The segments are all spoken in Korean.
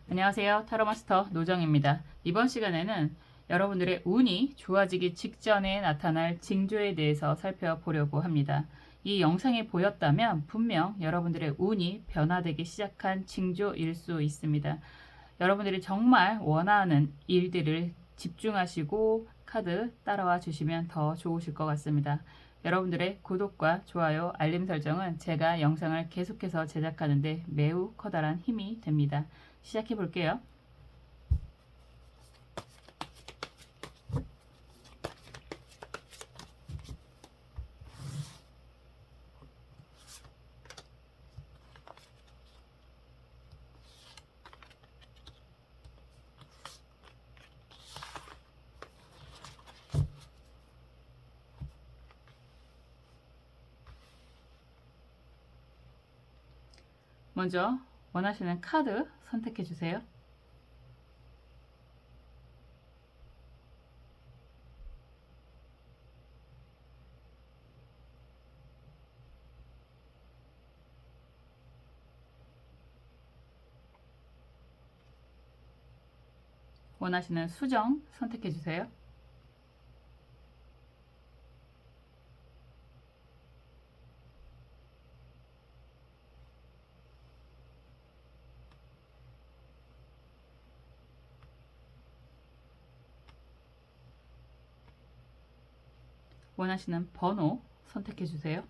안녕하세요. 타로마스터 노정입니다. 이번 시간에는 여러분들의 운이 좋아지기 직전에 나타날 징조에 대해서 살펴보려고 합니다. 이 영상이 보였다면 분명 여러분들의 운이 변화되기 시작한 징조일 수 있습니다. 여러분들이 정말 원하는 일들을 집중하시고 카드 따라와 주시면 더 좋으실 것 같습니다. 여러분들의 구독과 좋아요, 알림 설정은 제가 영상을 계속해서 제작하는데 매우 커다란 힘이 됩니다. 시작해 볼게요. 먼저 원하시는 카드 선택해 주세요. 원하시는 수정 선택해 주세요. 원하시는 번호 선택해 주세요.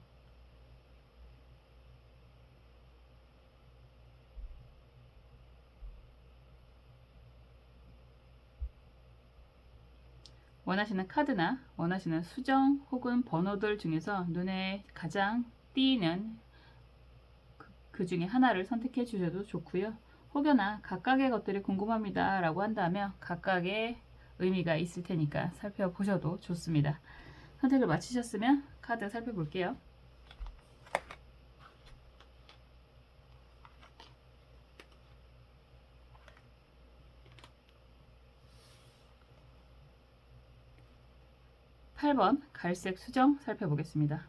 원하시는 카드나 원하시는 수정 혹은 번호들 중에서 눈에 가장 띄는 그 중에 하나를 선택해 주셔도 좋고요. 혹여나 각각의 것들이 궁금합니다 라고 한다면 각각의 의미가 있을 테니까 살펴보셔도 좋습니다. 선택을 마치셨으면 카드 살펴볼게요. (8번) 갈색 수정 살펴보겠습니다.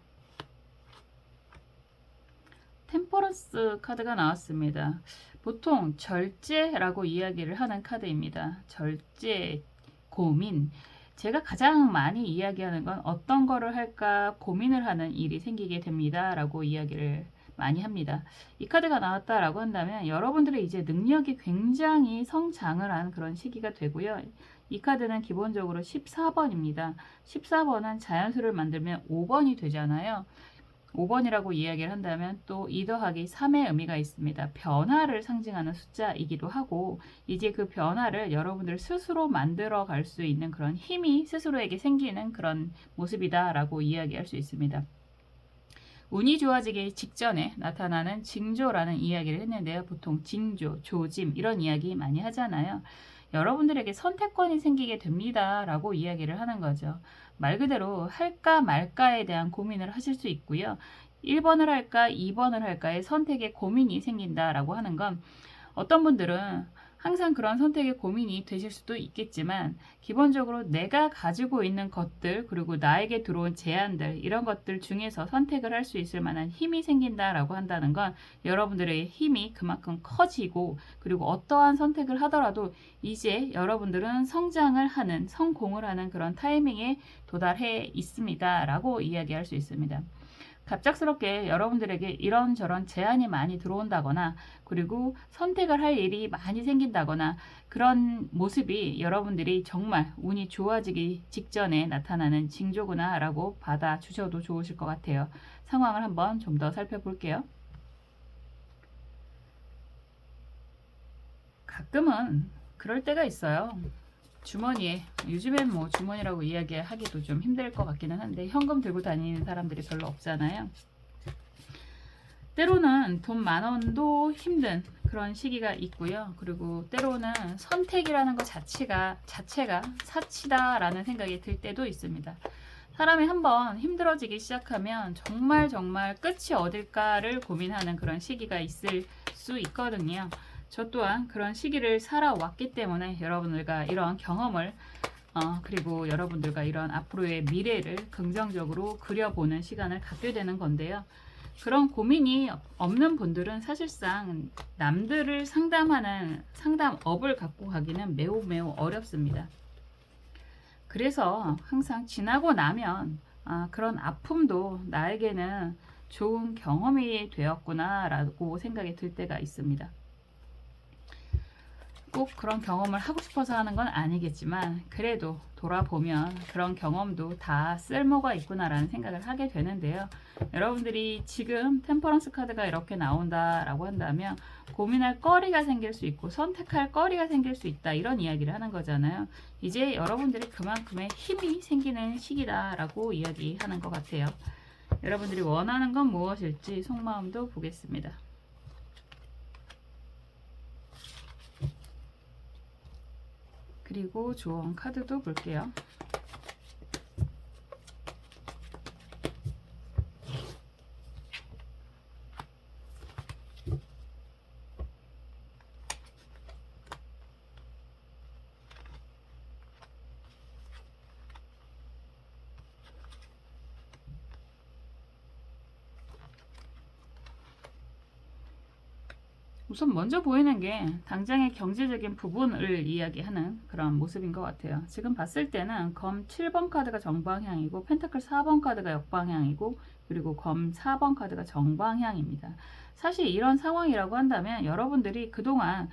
템퍼런스 카드가 나왔습니다. 보통 절제라고 이야기를 하는 카드입니다. 절제, 고민. 제가 가장 많이 이야기하는 건 어떤 거를 할까 고민을 하는 일이 생기게 됩니다 라고 이야기를 많이 합니다. 이 카드가 나왔다라고 한다면 여러분들의 이제 능력이 굉장히 성장을 한 그런 시기가 되고요. 이 카드는 기본적으로 14번입니다. 14번은 자연수를 만들면 5번이 되잖아요. 5번이라고 이야기를 한다면 또 2 더하기 3의 의미가 있습니다. 변화를 상징하는 숫자이기도 하고 이제 그 변화를 여러분들 스스로 만들어 갈 수 있는 그런 힘이 스스로에게 생기는 그런 모습이다 라고 이야기할 수 있습니다. 운이 좋아지기 직전에 나타나는 징조라는 이야기를 했는데요. 보통 징조, 조짐 이런 이야기 많이 하잖아요. 여러분들에게 선택권이 생기게 됩니다 라고 이야기를 하는 거죠. 말 그대로 할까 말까에 대한 고민을 하실 수 있고요. 1번을 할까 2번을 할까의 선택에 고민이 생긴다라고 하는 건 어떤 분들은 항상 그런 선택에 고민이 되실 수도 있겠지만 기본적으로 내가 가지고 있는 것들 그리고 나에게 들어온 제안들 이런 것들 중에서 선택을 할 수 있을 만한 힘이 생긴다라고 한다는 건 여러분들의 힘이 그만큼 커지고 그리고 어떠한 선택을 하더라도 이제 여러분들은 성장을 하는 성공을 하는 그런 타이밍에 도달해 있습니다 라고 이야기할 수 있습니다. 갑작스럽게 여러분들에게 이런저런 제안이 많이 들어온다거나 그리고 선택을 할 일이 많이 생긴다거나 그런 모습이 여러분들이 정말 운이 좋아지기 직전에 나타나는 징조구나 라고 받아주셔도 좋으실 것 같아요. 상황을 한번 좀 더 살펴볼게요. 가끔은 그럴 때가 있어요. 주머니에 요즘엔 뭐 주머니라고 이야기하기도 좀 힘들 것 같기는 한데 현금 들고 다니는 사람들이 별로 없잖아요. 때로는 돈 10,000원도 힘든 그런 시기가 있고요. 그리고 때로는 선택이라는 것 자체가 사치다라는 생각이 들 때도 있습니다. 사람이 한번 힘들어지기 시작하면 정말 끝이 어딜까를 고민하는 그런 시기가 있을 수 있거든요. 저 또한 그런 시기를 살아왔기 때문에 여러분들과 이런 경험을 그리고 여러분들과 이런 앞으로의 미래를 긍정적으로 그려보는 시간을 갖게 되는 건데요. 그런 고민이 없는 분들은 사실상 남들을 상담하는 상담업을 갖고 가기는 매우 매우 어렵습니다. 그래서 항상 지나고 나면 그런 아픔도 나에게는 좋은 경험이 되었구나 라고 생각이 들 때가 있습니다. 꼭 그런 경험을 하고 싶어서 하는 건 아니겠지만 그래도 돌아보면 그런 경험도 다 쓸모가 있구나라는 생각을 하게 되는데요. 여러분들이 지금 템퍼런스 카드가 이렇게 나온다라고 한다면 고민할 거리가 생길 수 있고 선택할 거리가 생길 수 있다 이런 이야기를 하는 거잖아요. 이제 여러분들이 그만큼의 힘이 생기는 시기다라고 이야기하는 것 같아요. 여러분들이 원하는 건 무엇일지 속마음도 보겠습니다. 그리고 조언 카드도 볼게요. 우선 먼저 보이는 게 당장의 경제적인 부분을 이야기하는 그런 모습인 것 같아요. 지금 봤을 때는 검 7번 카드가 정방향이고 펜타클 4번 카드가 역방향이고 그리고 검 4번 카드가 정방향입니다. 사실 이런 상황이라고 한다면 여러분들이 그동안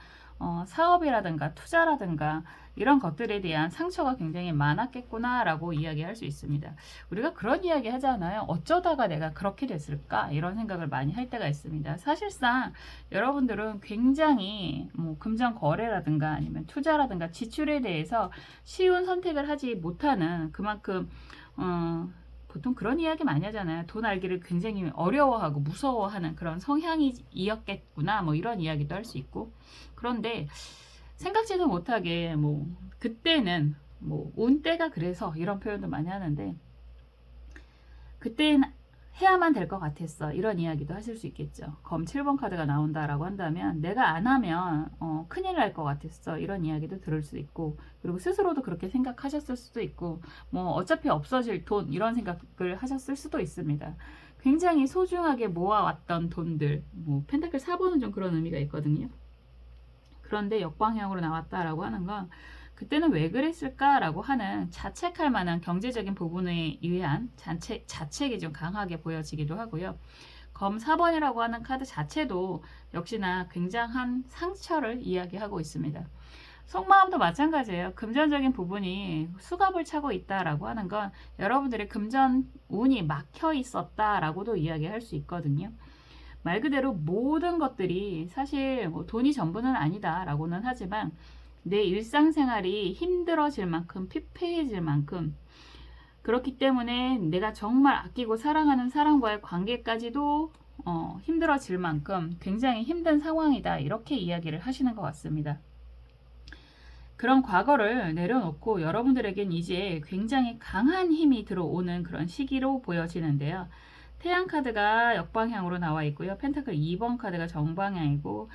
사업이라든가 투자라든가 이런 것들에 대한 상처가 굉장히 많았겠구나 라고 이야기할 수 있습니다. 우리가 그런 이야기 하잖아요. 어쩌다가 내가 그렇게 됐을까 이런 생각을 많이 할 때가 있습니다. 사실상 여러분들은 굉장히 금전 거래라든가 아니면 투자라든가 지출에 대해서 쉬운 선택을 하지 못하는 그만큼 보통 그런 이야기 많이 하잖아요. 돈 알기를 굉장히 어려워하고 무서워하는 그런 성향이었겠구나 이런 이야기도 할 수 있고. 그런데 생각지도 못하게 그때는 운때가 그래서 이런 표현도 많이 하는데 그때는 해야만 될 것 같았어 이런 이야기도 하실 수 있겠죠. 검 7번 카드가 나온다라고 한다면 내가 안 하면 큰일 날 것 같았어 이런 이야기도 들을 수 있고 그리고 스스로도 그렇게 생각하셨을 수도 있고 어차피 없어질 돈 이런 생각을 하셨을 수도 있습니다. 굉장히 소중하게 모아왔던 돈들 펜타클 4번은 좀 그런 의미가 있거든요. 그런데 역방향으로 나왔다라고 하는 건 그때는 왜 그랬을까라고 하는 자책할 만한 경제적인 부분에 의한 자책이 좀 강하게 보여지기도 하고요. 검 4번이라고 하는 카드 자체도 역시나 굉장한 상처를 이야기하고 있습니다. 속마음도 마찬가지예요. 금전적인 부분이 수갑을 차고 있다라고 하는 건 여러분들의 금전 운이 막혀 있었다라고도 이야기할 수 있거든요. 말 그대로 모든 것들이 사실 돈이 전부는 아니다라고는 하지만 내 일상생활이 힘들어질 만큼 피폐해질 만큼 그렇기 때문에 내가 정말 아끼고 사랑하는 사람과의 관계까지도 힘들어질 만큼 굉장히 힘든 상황이다 이렇게 이야기를 하시는 것 같습니다. 그런 과거를 내려놓고 여러분들에겐 이제 굉장히 강한 힘이 들어오는 그런 시기로 보여지는데요. 태양 카드가 역방향으로 나와 있고요. 펜타클 2번 카드가 정방향이고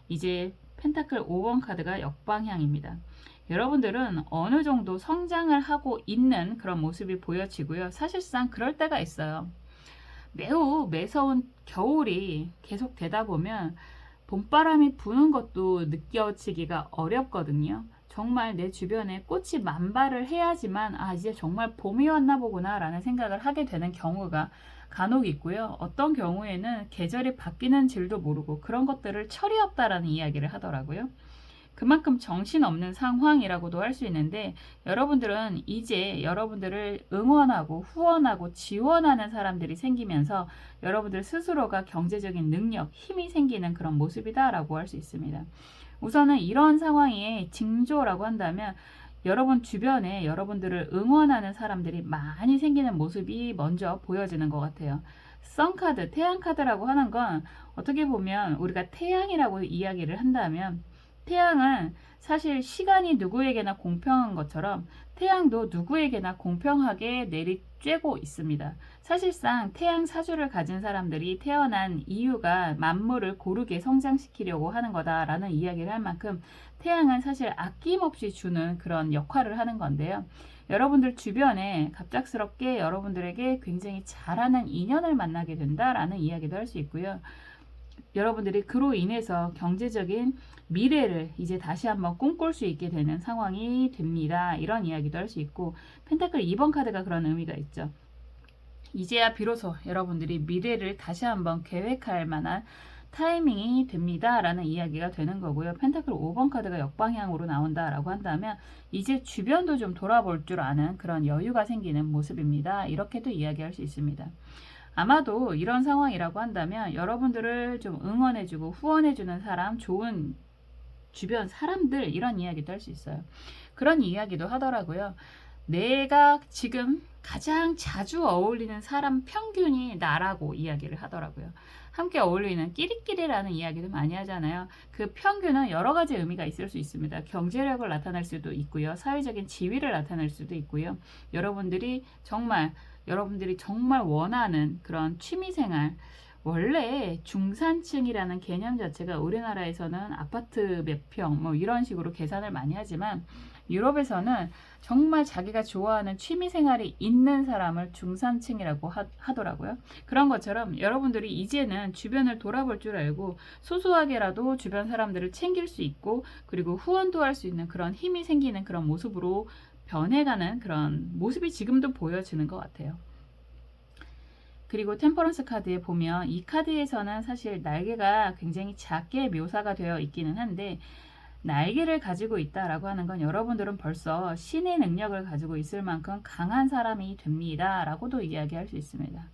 이제 펜타클 5번 카드가 역방향입니다. 여러분들은 어느 정도 성장을 하고 있는 그런 모습이 보여지고요. 사실상 그럴 때가 있어요. 매우 매서운 겨울이 계속 되다 보면 봄바람이 부는 것도 느껴지기가 어렵거든요. 정말 내 주변에 꽃이 만발을 해야지만 이제 정말 봄이 왔나 보구나 라는 생각을 하게 되는 경우가 간혹 있고요. 어떤 경우에는 계절이 바뀌는 줄도 모르고 그런 것들을 철이 없다라는 이야기를 하더라고요. 그만큼 정신없는 상황이라고도 할 수 있는데 여러분들은 이제 여러분들을 응원하고 후원하고 지원하는 사람들이 생기면서 여러분들 스스로가 경제적인 능력, 힘이 생기는 그런 모습이다라고 할 수 있습니다. 우선은 이런 상황의 징조라고 한다면 여러분 주변에 여러분들을 응원하는 사람들이 많이 생기는 모습이 먼저 보여지는 것 같아요. 선카드, 태양카드라고 하는 건 어떻게 보면 우리가 태양이라고 이야기를 한다면 태양은 사실 시간이 누구에게나 공평한 것처럼 태양도 누구에게나 공평하게 내리쬐고 있습니다. 사실상 태양 사주를 가진 사람들이 태어난 이유가 만물을 고르게 성장시키려고 하는 거다라는 이야기를 할 만큼 태양은 사실 아낌없이 주는 그런 역할을 하는 건데요. 여러분들 주변에 갑작스럽게 여러분들에게 굉장히 잘하는 인연을 만나게 된다라는 이야기도 할 수 있고요. 여러분들이 그로 인해서 경제적인 미래를 이제 다시 한번 꿈꿀 수 있게 되는 상황이 됩니다. 이런 이야기도 할 수 있고, 펜타클 2번 카드가 그런 의미가 있죠. 이제야 비로소 여러분들이 미래를 다시 한번 계획할 만한 타이밍이 됩니다 라는 이야기가 되는 거고요. 펜타클 5번 카드가 역방향으로 나온다 라고 한다면 이제 주변도 좀 돌아볼 줄 아는 그런 여유가 생기는 모습입니다. 이렇게도 이야기할 수 있습니다. 아마도 이런 상황이라고 한다면 여러분들을 좀 응원해주고 후원해주는 사람, 좋은 주변 사람들, 이런 이야기도 할 수 있어요. 그런 이야기도 하더라고요. 내가 지금 가장 자주 어울리는 사람 평균이 나라고 이야기를 하더라고요. 함께 어울리는 끼리끼리라는 이야기도 많이 하잖아요. 그 평균은 여러 가지 의미가 있을 수 있습니다. 경제력을 나타낼 수도 있고요. 사회적인 지위를 나타낼 수도 있고요. 여러분들이 정말 원하는 그런 취미생활, 원래 중산층이라는 개념 자체가 우리나라에서는 아파트 몇 평 뭐 이런 식으로 계산을 많이 하지만 유럽에서는 정말 자기가 좋아하는 취미생활이 있는 사람을 중산층이라고 하더라고요. 그런 것처럼 여러분들이 이제는 주변을 돌아볼 줄 알고 소소하게라도 주변 사람들을 챙길 수 있고, 그리고 후원도 할 수 있는 그런 힘이 생기는 그런 모습으로 변해가는 그런 모습이 지금도 보여지는 것 같아요. 그리고 템퍼런스 카드에 보면 이 카드에서는 사실 날개가 굉장히 작게 묘사가 되어 있기는 한데, 날개를 가지고 있다라고 하는 건 여러분들은 벌써 신의 능력을 가지고 있을 만큼 강한 사람이 됩니다 라고도 이야기할 수 있습니다.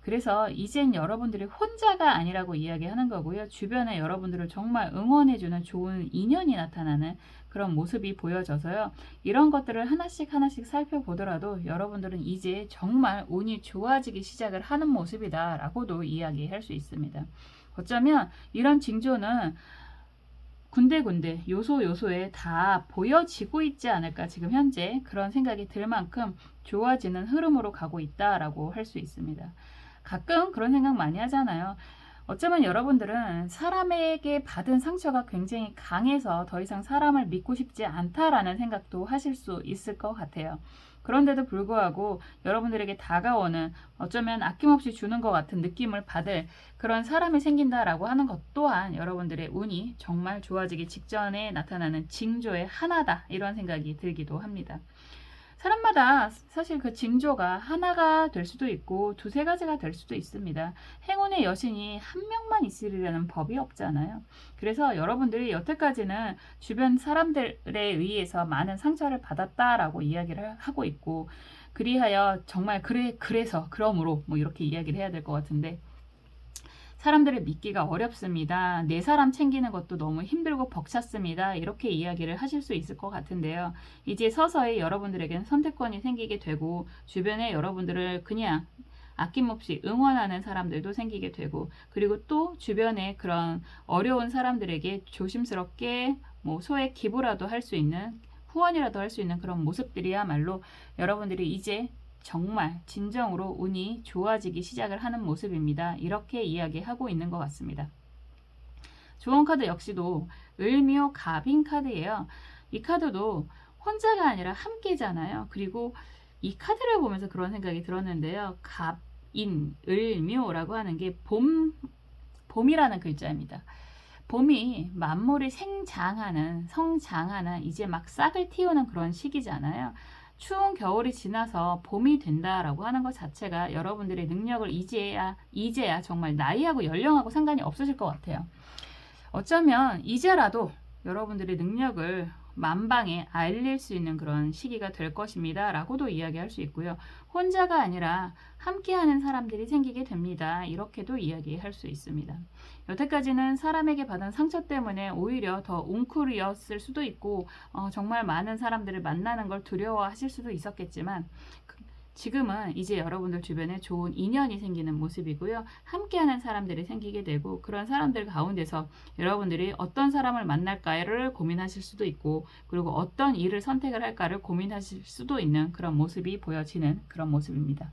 그래서 이젠 여러분들이 혼자가 아니라고 이야기하는 거고요. 주변에 여러분들을 정말 응원해주는 좋은 인연이 나타나는 그런 모습이 보여져서요. 이런 것들을 하나씩 살펴보더라도 여러분들은 이제 정말 운이 좋아지기 시작을 하는 모습이다 라고도 이야기할 수 있습니다. 어쩌면 이런 징조는 군데군데 요소에 다 보여지고 있지 않을까, 지금 현재 그런 생각이 들 만큼 좋아지는 흐름으로 가고 있다라고 할 수 있습니다. 가끔 그런 생각 많이 하잖아요. 어쩌면 여러분들은 사람에게 받은 상처가 굉장히 강해서 더 이상 사람을 믿고 싶지 않다라는 생각도 하실 수 있을 것 같아요. 그런데도 불구하고 여러분들에게 다가오는, 어쩌면 아낌없이 주는 것 같은 느낌을 받을 그런 사람이 생긴다라고 하는 것 또한 여러분들의 운이 정말 좋아지기 직전에 나타나는 징조의 하나다, 이런 생각이 들기도 합니다. 사람마다 사실 그 징조가 하나가 될 수도 있고 두세 가지가 될 수도 있습니다. 행운의 여신이 한 명만 있으리라는 법이 없잖아요. 그래서 여러분들이 여태까지는 주변 사람들에 의해서 많은 상처를 받았다라고 이야기를 하고 있고, 그리하여 정말 그래서 그러므로 뭐 이렇게 이야기를 해야 될 것 같은데, 사람들을 믿기가 어렵습니다. 내 사람 챙기는 것도 너무 힘들고 벅찼습니다. 이렇게 이야기를 하실 수 있을 것 같은데요. 이제 서서히 여러분들에게는 선택권이 생기게 되고, 주변에 여러분들을 그냥 아낌없이 응원하는 사람들도 생기게 되고, 그리고 또 주변에 그런 어려운 사람들에게 조심스럽게 뭐 소액 기부라도 할 수 있는, 후원이라도 할 수 있는 그런 모습들이야말로 여러분들이 이제 정말 진정으로 운이 좋아지기 시작을 하는 모습입니다. 이렇게 이야기하고 있는 것 같습니다. 조언 카드 역시도 을묘 갑인 카드예요. 이 카드도 혼자가 아니라 함께잖아요. 그리고 이 카드를 보면서 그런 생각이 들었는데요. 갑인, 을묘라고 하는 게 봄이라는 글자입니다. 봄이 만물이 성장하는 이제 막 싹을 틔우는 그런 시기잖아요. 추운 겨울이 지나서 봄이 된다라고 하는 것 자체가 여러분들의 능력을 이제야 정말 나이하고 연령하고 상관이 없으실 것 같아요. 어쩌면 이제라도 여러분들의 능력을 만방에 알릴 수 있는 그런 시기가 될 것입니다 라고도 이야기할 수 있고요. 혼자가 아니라 함께하는 사람들이 생기게 됩니다. 이렇게도 이야기할 수 있습니다. 여태까지는 사람에게 받은 상처 때문에 오히려 더 웅크리었을 수도 있고, 정말 많은 사람들을 만나는 걸 두려워하실 수도 있었겠지만, 지금은 이제 여러분들 주변에 좋은 인연이 생기는 모습이고요. 함께하는 사람들이 생기게 되고 그런 사람들 가운데서 여러분들이 어떤 사람을 만날까를 고민하실 수도 있고 그리고 어떤 일을 선택을 할까를 고민하실 수도 있는 그런 모습이 보여지는 그런 모습입니다.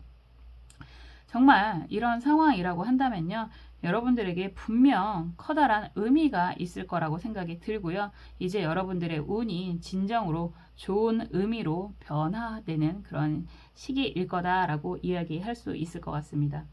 정말 이런 상황이라고 한다면요. 여러분들에게 분명 커다란 의미가 있을 거라고 생각이 들고요. 이제 여러분들의 운이 진정으로 좋은 의미로 변화되는 그런 시기일 거다라고 이야기할 수 있을 것 같습니다.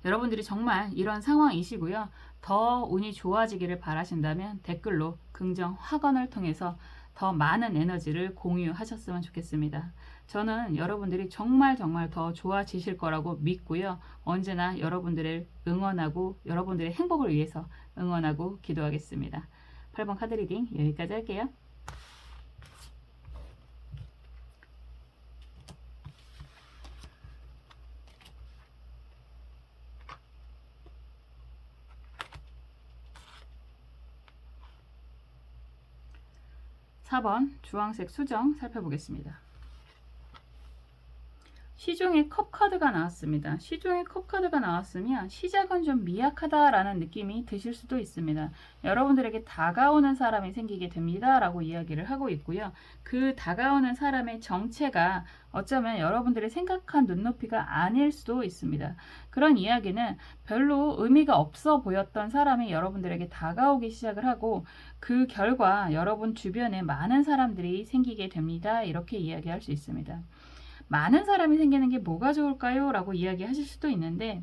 여러분들이 정말 이런 상황이시고요. 더 운이 좋아지기를 바라신다면 댓글로 긍정 확언을 통해서 더 많은 에너지를 공유하셨으면 좋겠습니다. 저는 여러분들이 정말 더 좋아지실 거라고 믿고요. 언제나 여러분들을 응원하고 여러분들의 행복을 위해서 응원하고 기도하겠습니다. 8번 카드 리딩 여기까지 할게요. (4번) 주황색 수정 살펴보겠습니다. 시중에 컵 카드가 나왔습니다. 시중에 컵 카드가 나왔으면 시작은 좀 미약하다라는 느낌이 드실 수도 있습니다. 여러분들에게 다가오는 사람이 생기게 됩니다 라고 이야기를 하고 있고요. 그 다가오는 사람의 정체가 어쩌면 여러분들이 생각한 눈높이가 아닐 수도 있습니다. 그런 이야기는 별로 의미가 없어 보였던 사람이 여러분들에게 다가오기 시작을 하고 그 결과 여러분 주변에 많은 사람들이 생기게 됩니다. 이렇게 이야기할 수 있습니다. 많은 사람이 생기는 게 뭐가 좋을까요? 라고 이야기하실 수도 있는데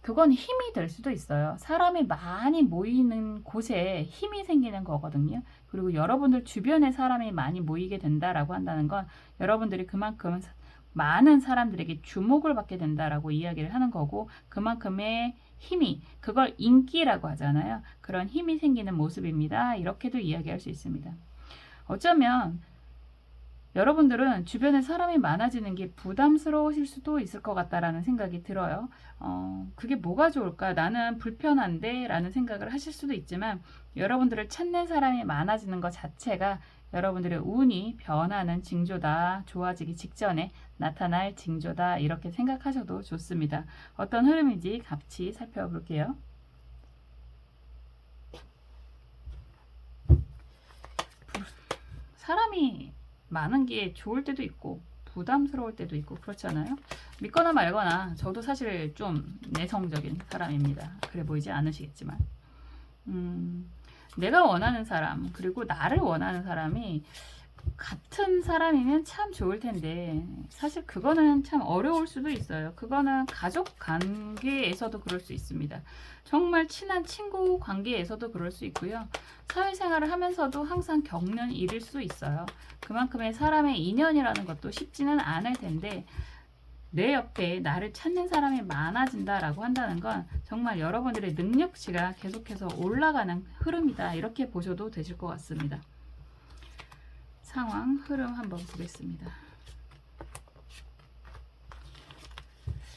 그건 힘이 될 수도 있어요. 사람이 많이 모이는 곳에 힘이 생기는 거거든요. 그리고 여러분들 주변에 사람이 많이 모이게 된다라고 한다는 건 여러분들이 그만큼 많은 사람들에게 주목을 받게 된다라고 이야기를 하는 거고 그만큼의 힘이 그걸 인기라고 하잖아요. 그런 힘이 생기는 모습입니다. 이렇게도 이야기할 수 있습니다. 어쩌면 여러분들은 주변에 사람이 많아지는 게 부담스러우실 수도 있을 것 같다라는 생각이 들어요. 그게 뭐가 좋을까? 나는 불편한데? 라는 생각을 하실 수도 있지만 여러분들을 찾는 사람이 많아지는 것 자체가 여러분들의 운이 변하는 징조다. 좋아지기 직전에 나타날 징조다. 이렇게 생각하셔도 좋습니다. 어떤 흐름인지 같이 살펴볼게요. 사람이 많은 게 좋을 때도 있고 부담스러울 때도 있고 그렇잖아요. 믿거나 말거나 저도 사실 좀 내성적인 사람입니다. 그래 보이지 않으시겠지만 내가 원하는 사람 그리고 나를 원하는 사람이 같은 사람이면 참 좋을 텐데 사실 그거는 참 어려울 수도 있어요. 그거는 가족 관계에서도 그럴 수 있습니다. 정말 친한 친구 관계에서도 그럴 수 있고요. 사회생활을 하면서도 항상 겪는 일일 수 있어요. 그만큼의 사람의 인연이라는 것도 쉽지는 않을 텐데 내 옆에 나를 찾는 사람이 많아진다라고 한다는 건 정말 여러분들의 능력치가 계속해서 올라가는 흐름이다. 이렇게 보셔도 되실 것 같습니다. 상황 흐름 한번 보겠습니다.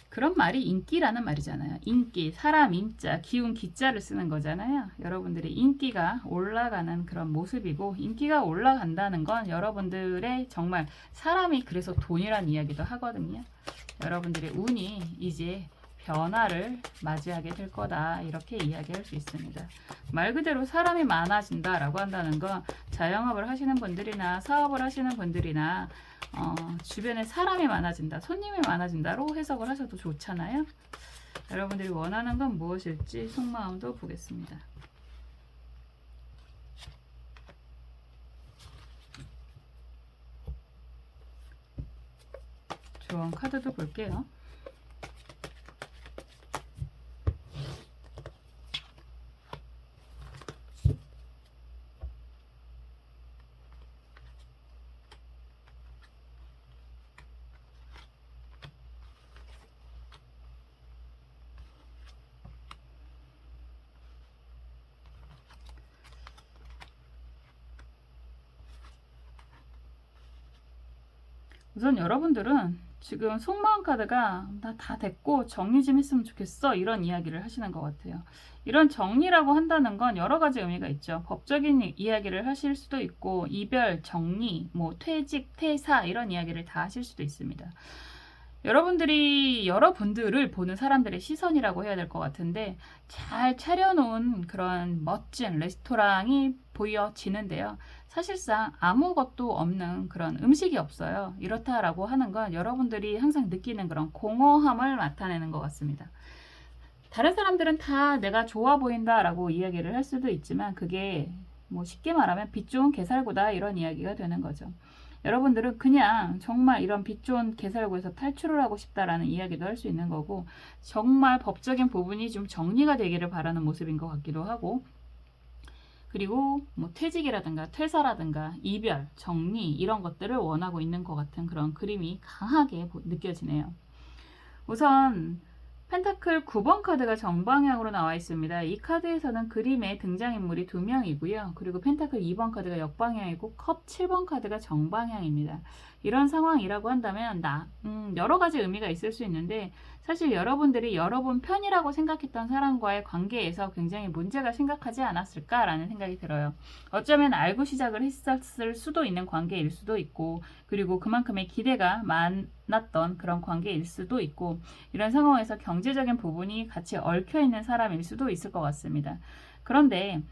그런 말이 인기라는 말이잖아요. 인기, 사람 인자, 기운 기자를 쓰는 거잖아요. 여러분들의 인기가 올라가는 그런 모습이고 인기가 올라간다는 건 여러분들의 정말 사람이 그래서 돈이란 이야기도 하거든요. 여러분들의 운이 이제 변화를 맞이하게 될 거다 이렇게 이야기할 수 있습니다. 말 그대로 사람이 많아진다라고 한다는 건 자영업을 하시는 분들이나 사업을 하시는 분들이나 주변에 사람이 많아진다, 손님이 많아진다로 해석을 하셔도 좋잖아요. 여러분들이 원하는 건 무엇일지 속마음도 보겠습니다. 조언 카드도 볼게요. 우선 여러분들은 지금 속마음 카드가 나 다 됐고 정리 좀 했으면 좋겠어 이런 이야기를 하시는 것 같아요. 이런 정리라고 한다는 건 여러 가지 의미가 있죠. 법적인 이야기를 하실 수도 있고 이별, 정리, 뭐 퇴직, 퇴사 이런 이야기를 다 하실 수도 있습니다. 여러분들을 보는 사람들의 시선이라고 해야 될 것 같은데 잘 차려놓은 그런 멋진 레스토랑이 보여지는데요. 사실상 아무것도 없는 그런 음식이 없어요. 이렇다라고 하는 건 여러분들이 항상 느끼는 그런 공허함을 나타내는 것 같습니다. 다른 사람들은 다 내가 좋아 보인다라고 이야기를 할 수도 있지만 그게 뭐 쉽게 말하면 빛 좋은 개살구다 이런 이야기가 되는 거죠. 여러분들은 그냥 정말 이런 빛 좋은 개살구에서 탈출을 하고 싶다라는 이야기도 할 수 있는 거고 정말 법적인 부분이 좀 정리가 되기를 바라는 모습인 것 같기도 하고 그리고 뭐 퇴직이라든가 퇴사라든가 이별, 정리 이런 것들을 원하고 있는 것 같은 그런 그림이 강하게 느껴지네요. 우선 펜타클 9번 카드가 정방향으로 나와 있습니다. 이 카드에서는 그림의 등장인물이 2명이고요. 그리고 펜타클 2번 카드가 역방향이고 컵 7번 카드가 정방향입니다. 이런 상황이라고 한다면 여러 가지 의미가 있을 수 있는데 사실 여러분들이 여러분 편이라고 생각했던 사람과의 관계에서 굉장히 문제가 심각하지 않았을까라는 생각이 들어요. 어쩌면 알고 시작을 했었을 수도 있는 관계일 수도 있고 그리고 그만큼의 기대가 많았던 그런 관계일 수도 있고 이런 상황에서 경제적인 부분이 같이 얽혀있는 사람일 수도 있을 것 같습니다. 그런데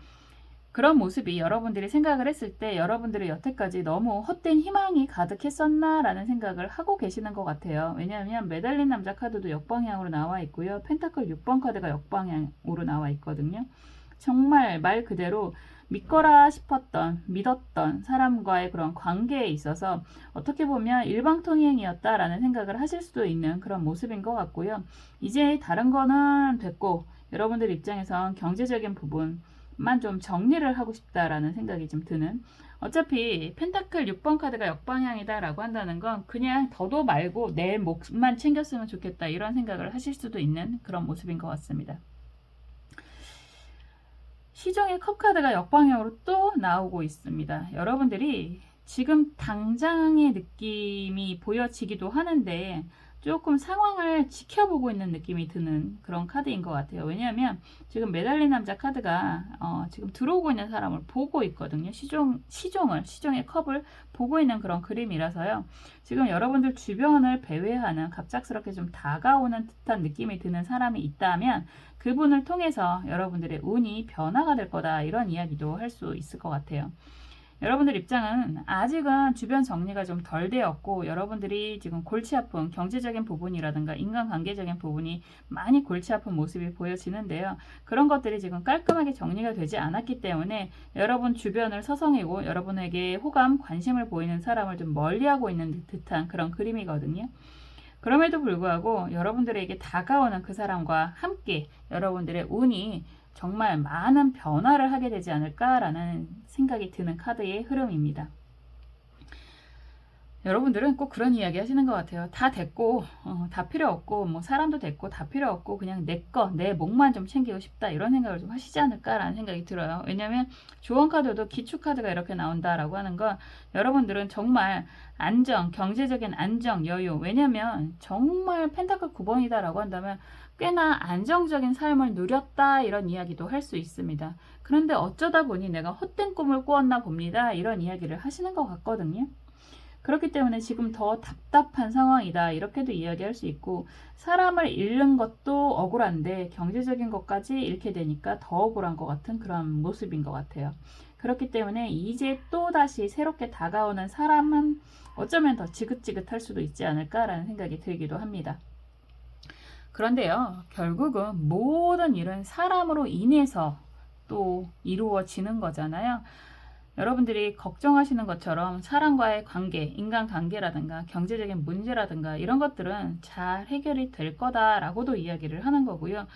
그런 모습이 여러분들이 생각을 했을 때 여러분들이 여태까지 너무 헛된 희망이 가득했었나 라는 생각을 하고 계시는 것 같아요. 왜냐하면 매달린 남자 카드도 역방향으로 나와 있고요. 펜타클 6번 카드가 역방향으로 나와 있거든요. 정말 말 그대로 믿거라 싶었던 믿었던 사람과의 그런 관계에 있어서 어떻게 보면 일방통행이었다라는 생각을 하실 수도 있는 그런 모습인 것 같고요. 이제 다른 거는 됐고 여러분들 입장에선 경제적인 부분만 좀 정리를 하고 싶다라는 생각이 좀 드는 어차피 펜타클 6번 카드가 역방향이다 라고 한다는 건 그냥 더도 말고 내 몫만 챙겼으면 좋겠다 이런 생각을 하실 수도 있는 그런 모습인 것 같습니다. 시종의 컵카드가 역방향으로 또 나오고 있습니다. 여러분들이 지금 당장의 느낌이 보여지기도 하는데 조금 상황을 지켜보고 있는 느낌이 드는 그런 카드인 것 같아요. 왜냐하면 지금 매달린 남자 카드가 지금 들어오고 있는 사람을 보고 있거든요. 시종의 컵을 보고 있는 그런 그림이라서요. 지금 여러분들 주변을 배회하는 갑작스럽게 좀 다가오는 듯한 느낌이 드는 사람이 있다면 그분을 통해서 여러분들의 운이 변화가 될 거다 이런 이야기도 할 수 있을 것 같아요. 여러분들 입장은 아직은 주변 정리가 좀 덜 되었고 여러분들이 지금 골치 아픈 경제적인 부분이라든가 인간관계적인 부분이 많이 골치 아픈 모습이 보여지는데요. 그런 것들이 지금 깔끔하게 정리가 되지 않았기 때문에 여러분 주변을 서성이고 여러분에게 호감, 관심을 보이는 사람을 좀 멀리하고 있는 듯한 그런 그림이거든요. 그럼에도 불구하고 여러분들에게 다가오는 그 사람과 함께 여러분들의 운이 정말 많은 변화를 하게 되지 않을까라는 생각이 드는 카드의 흐름입니다. 여러분들은 꼭 그런 이야기 하시는 것 같아요. 다 됐고 다 필요 없고 뭐 사람도 됐고 다 필요 없고 그냥 내 몫만 좀 챙기고 싶다 이런 생각을 좀 하시지 않을까라는 생각이 들어요. 왜냐하면 조언 카드도 기축 카드가 이렇게 나온다라고 하는 건 여러분들은 정말 안정, 경제적인 안정, 여유 왜냐하면 정말 펜타클 9번이다라고 한다면 꽤나 안정적인 삶을 누렸다 이런 이야기도 할 수 있습니다. 그런데 어쩌다 보니 내가 헛된 꿈을 꾸었나 봅니다. 이런 이야기를 하시는 것 같거든요. 그렇기 때문에 지금 더 답답한 상황이다 이렇게도 이야기할 수 있고 사람을 잃는 것도 억울한데 경제적인 것까지 잃게 되니까 더 억울한 것 같은 그런 모습인 것 같아요. 그렇기 때문에 이제 또다시 새롭게 다가오는 사람은 어쩌면 더 지긋지긋할 수도 있지 않을까라는 생각이 들기도 합니다. 그런데요, 결국은 모든 일은 사람으로 인해서 또 이루어지는 거잖아요. 여러분들이 걱정하시는 것처럼 사람과의 관계, 인간관계라든가 경제적인 문제라든가 이런 것들은 잘 해결이 될 거다라고도 이야기를 하는 거고요.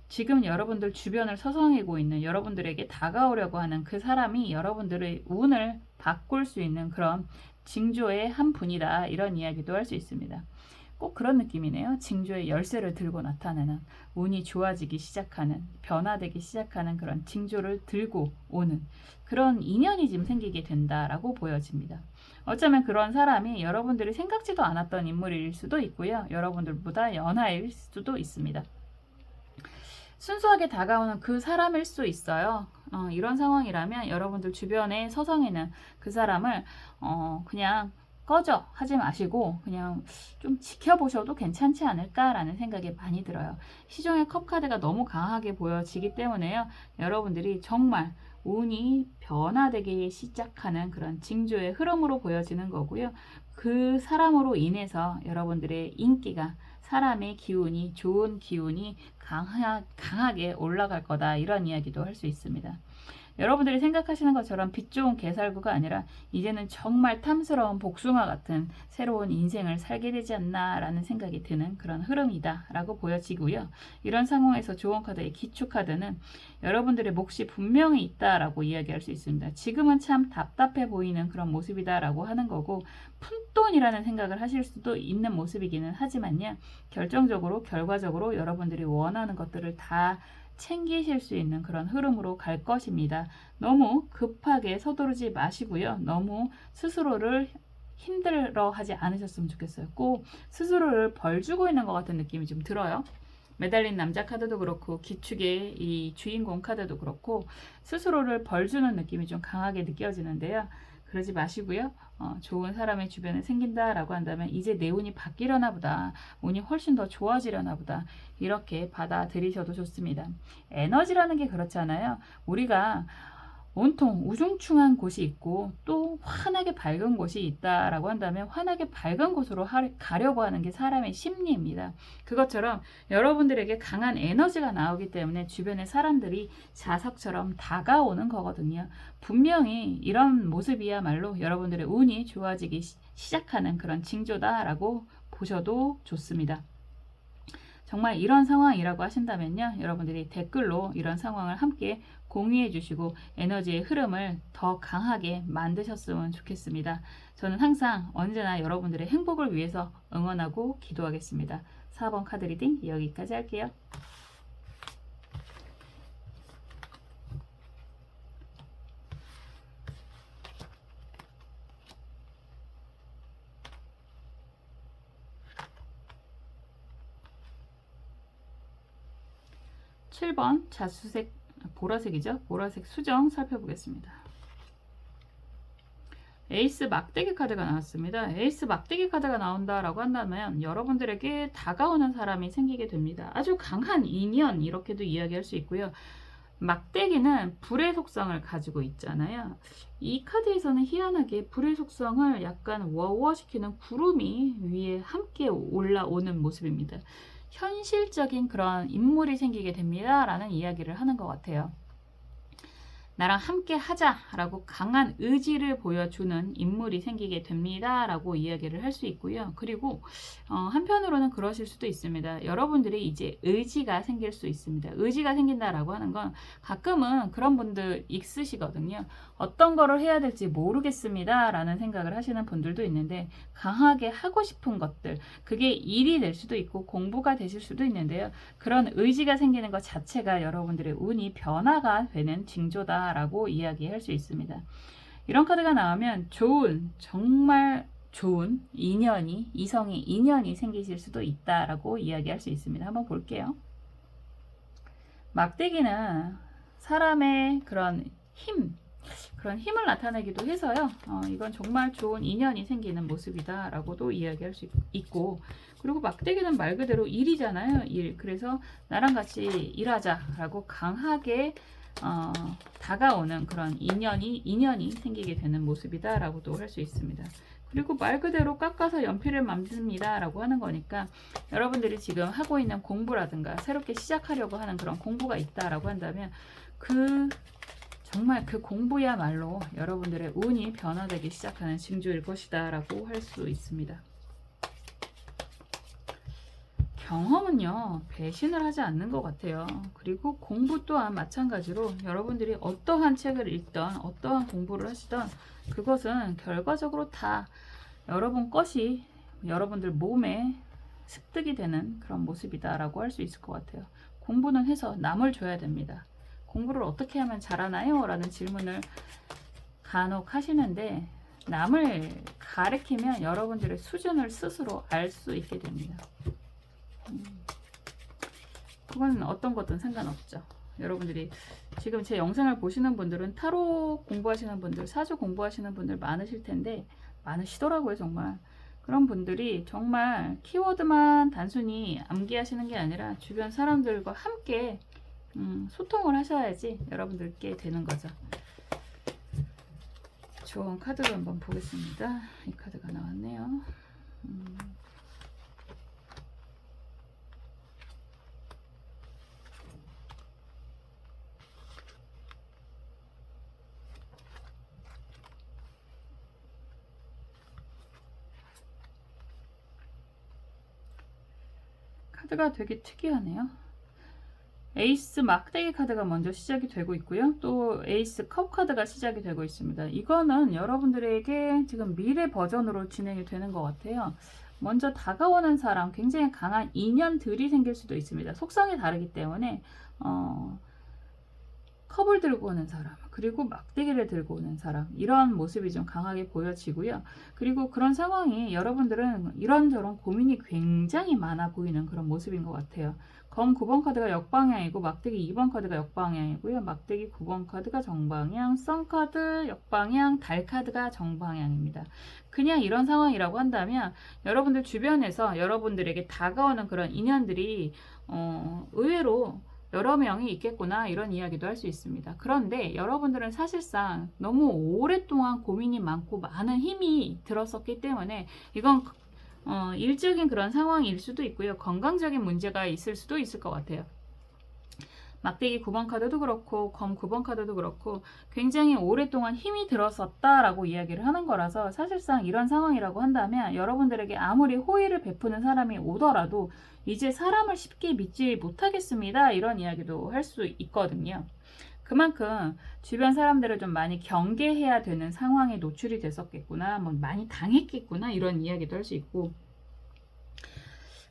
지금 여러분들 주변을 서성이고 있는 여러분들에게 다가오려고 하는 그 사람이 여러분들의 운을 바꿀 수 있는 그런 징조의 한 분이다 이런 이야기도 할 수 있습니다. 꼭 그런 느낌이네요. 징조의 열쇠를 들고 나타나는, 운이 좋아지기 시작하는, 변화되기 시작하는 그런 징조를 들고 오는 그런 인연이 지금 생기게 된다라고 보여집니다. 어쩌면 그런 사람이 여러분들이 생각지도 않았던 인물일 수도 있고요. 여러분들보다 연하일 수도 있습니다. 순수하게 다가오는 그 사람일 수 있어요. 이런 상황이라면 여러분들 주변에 서성이는 그 사람을 그냥 꺼져 하지 마시고 그냥 좀 지켜보셔도 괜찮지 않을까라는 생각이 많이 들어요. 시종의 컵 카드가 너무 강하게 보여지기 때문에요. 여러분들이 정말 운이 변화되기 시작하는 그런 징조의 흐름으로 보여지는 거고요. 그 사람으로 인해서 여러분들의 인기가, 사람의 기운이, 좋은 기운이 강하게 올라갈 거다, 이런 이야기도 할 수 있습니다. 여러분들이 생각하시는 것처럼 빛 좋은 개살구가 아니라 이제는 정말 탐스러운 복숭아 같은 새로운 인생을 살게 되지 않나 라는 생각이 드는 그런 흐름이다 라고 보여지고요. 이런 상황에서 좋은 카드의 기초 카드는 여러분들의 몫이 분명히 있다라고 이야기할 수 있습니다. 지금은 참 답답해 보이는 그런 모습이다 라고 하는 거고, 푼돈이라는 생각을 하실 수도 있는 모습이기는 하지만요, 결정적으로 결과적으로 여러분들이 원하는 것들을 다 챙기실 수 있는 그런 흐름으로 갈 것입니다. 너무 급하게 서두르지 마시고요. 너무 스스로를 힘들어 하지 않으셨으면 좋겠어요. 꼭 스스로를 벌 주고 있는 것 같은 느낌이 좀 들어요. 매달린 남자 카드도 그렇고 기축의 이 주인공 카드도 그렇고 스스로를 벌 주는 느낌이 좀 강하게 느껴지는데요. 그러지 마시고요. 좋은 사람의 주변에 생긴다라고 한다면 이제 내 운이 바뀌려나 보다, 운이 훨씬 더 좋아지려나 보다, 이렇게 받아들이셔도 좋습니다. 에너지라는 게 그렇잖아요. 우리가 온통 우중충한 곳이 있고 또 환하게 밝은 곳이 있다라고 한다면 환하게 밝은 곳으로 가려고 하는 게 사람의 심리입니다. 그것처럼 여러분들에게 강한 에너지가 나오기 때문에 주변의 사람들이 자석처럼 다가오는 거거든요. 분명히 이런 모습이야말로 여러분들의 운이 좋아지기 시작하는 그런 징조다라고 보셔도 좋습니다. 정말 이런 상황이라고 하신다면요, 여러분들이 댓글로 이런 상황을 함께 공유해 주시고 에너지의 흐름을 더 강하게 만드셨으면 좋겠습니다. 저는 항상 언제나 여러분들의 행복을 위해서 응원하고 기도하겠습니다. 4번 카드 리딩 여기까지 할게요. (7번) 자수색, 보라색이죠. 보라색 수정 살펴보겠습니다. 에이스 막대기 카드가 나왔습니다. 에이스 막대기 카드가 나온다라고 한다면 여러분들에게 다가오는 사람이 생기게 됩니다. 아주 강한 인연, 이렇게도 이야기할 수 있고요. 막대기는 불의 속성을 가지고 있잖아요. 이 카드에서는 희한하게 불의 속성을 약간 워워시키는 구름이 위에 함께 올라오는 모습입니다. 현실적인 그런 인물이 생기게 됩니다 라는 이야기를 하는 것 같아요. 나랑 함께 하자라고 강한 의지를 보여주는 인물이 생기게 됩니다 라고 이야기를 할 수 있고요. 그리고 한편으로는 그러실 수도 있습니다. 여러분들이 이제 의지가 생길 수 있습니다. 의지가 생긴다라고 하는 건 가끔은 그런 분들 있으시거든요. 어떤 거를 해야 될지 모르겠습니다 라는 생각을 하시는 분들도 있는데, 강하게 하고 싶은 것들, 그게 일이 될 수도 있고 공부가 되실 수도 있는데요. 그런 의지가 생기는 것 자체가 여러분들의 운이 변화가 되는 징조다 라고 이야기할 수 있습니다. 이런 카드가 나오면 정말 좋은 인연이, 이성의 인연이 생기실 수도 있다라고 이야기할 수 있습니다. 한번 볼게요. 막대기는 사람의 그런 힘을 나타내기도 해서요. 이건 정말 좋은 인연이 생기는 모습이다 라고도 이야기할 수 있고, 그리고 막대기는 말 그대로 일이잖아요. 일. 그래서 나랑 같이 일하자 라고 강하게 다가오는 그런 인연이 생기게 되는 모습이다 라고도 할 수 있습니다. 그리고 말 그대로 깎아서 연필을 만듭니다 라고 하는 거니까 여러분들이 지금 하고 있는 공부라든가 새롭게 시작하려고 하는 그런 공부가 있다라고 한다면 정말 그 공부야말로 여러분들의 운이 변화되기 시작하는 징조일 것이다 라고 할 수 있습니다. 경험은요, 배신을 하지 않는 것 같아요. 그리고 공부 또한 마찬가지로 여러분들이 어떠한 책을 읽던 어떠한 공부를 하시던 그것은 결과적으로 다 여러분 것이 여러분들 몸에 습득이 되는 그런 모습이다라고 할 수 있을 것 같아요. 공부는 해서 남을 줘야 됩니다. 공부를 어떻게 하면 잘하나요? 라는 질문을 간혹 하시는데 남을 가르치면 여러분들의 수준을 스스로 알 수 있게 됩니다. 그건 어떤 것든 상관없죠. 여러분들이 지금 제 영상을 보시는 분들은 타로 공부하시는 분들, 사주 공부하시는 분들 많으실 텐데 많으시더라고요, 정말. 그런 분들이 정말 키워드만 단순히 암기하시는 게 아니라 주변 사람들과 함께 소통을 하셔야지 여러분들께 되는 거죠. 좋은 카드로 한번 보겠습니다. 이 카드가 나왔네요. 카드가 되게 특이하네요. 에이스 막대기 카드가 먼저 시작이 되고 있고요. 또 에이스 컵 카드가 시작이 되고 있습니다. 이거는 여러분들에게 지금 미래 버전으로 진행이 되는 것 같아요. 먼저 다가오는 사람, 굉장히 강한 인연들이 생길 수도 있습니다. 속성이 다르기 때문에 컵을 들고 오는 사람, 그리고 막대기를 들고 오는 사람, 이런 모습이 좀 강하게 보여지고요. 그리고 그런 상황이 여러분들은 이런저런 고민이 굉장히 많아 보이는 그런 모습인 것 같아요. 검 9번 카드가 역방향이고 막대기 2번 카드가 역방향이고요. 막대기 9번 카드가 정방향, 선 카드 역방향, 달 카드가 정방향입니다. 그냥 이런 상황이라고 한다면 여러분들 주변에서 여러분들에게 다가오는 그런 인연들이 의외로 여러 명이 있겠구나, 이런 이야기도 할 수 있습니다. 그런데 여러분들은 사실상 너무 오랫동안 고민이 많고 많은 힘이 들었었기 때문에 이건 일적인 그런 상황일 수도 있고요. 건강적인 문제가 있을 수도 있을 것 같아요. 막대기 9번 카드도 그렇고 검 9번 카드도 그렇고 굉장히 오랫동안 힘이 들었었다라고 이야기를 하는 거라서 사실상 이런 상황이라고 한다면 여러분들에게 아무리 호의를 베푸는 사람이 오더라도 이제 사람을 쉽게 믿지 못하겠습니다, 이런 이야기도 할 수 있거든요. 그만큼 주변 사람들을 좀 많이 경계해야 되는 상황에 노출이 됐었겠구나, 뭐 많이 당했겠구나, 이런 이야기도 할 수 있고,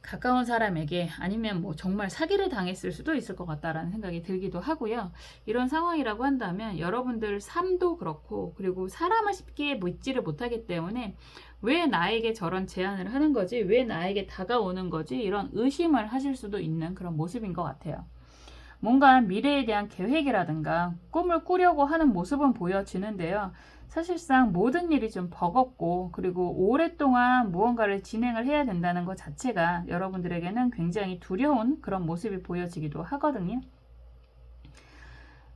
가까운 사람에게 아니면 뭐 정말 사기를 당했을 수도 있을 것 같다라는 생각이 들기도 하고요. 이런 상황이라고 한다면 여러분들 삶도 그렇고, 그리고 사람을 쉽게 믿지를 못하기 때문에 왜 나에게 저런 제안을 하는 거지? 왜 나에게 다가오는 거지? 이런 의심을 하실 수도 있는 그런 모습인 것 같아요. 뭔가 미래에 대한 계획이라든가 꿈을 꾸려고 하는 모습은 보여지는데요. 사실상 모든 일이 좀 버겁고, 그리고 오랫동안 무언가를 진행을 해야 된다는 것 자체가 여러분들에게는 굉장히 두려운 그런 모습이 보여지기도 하거든요.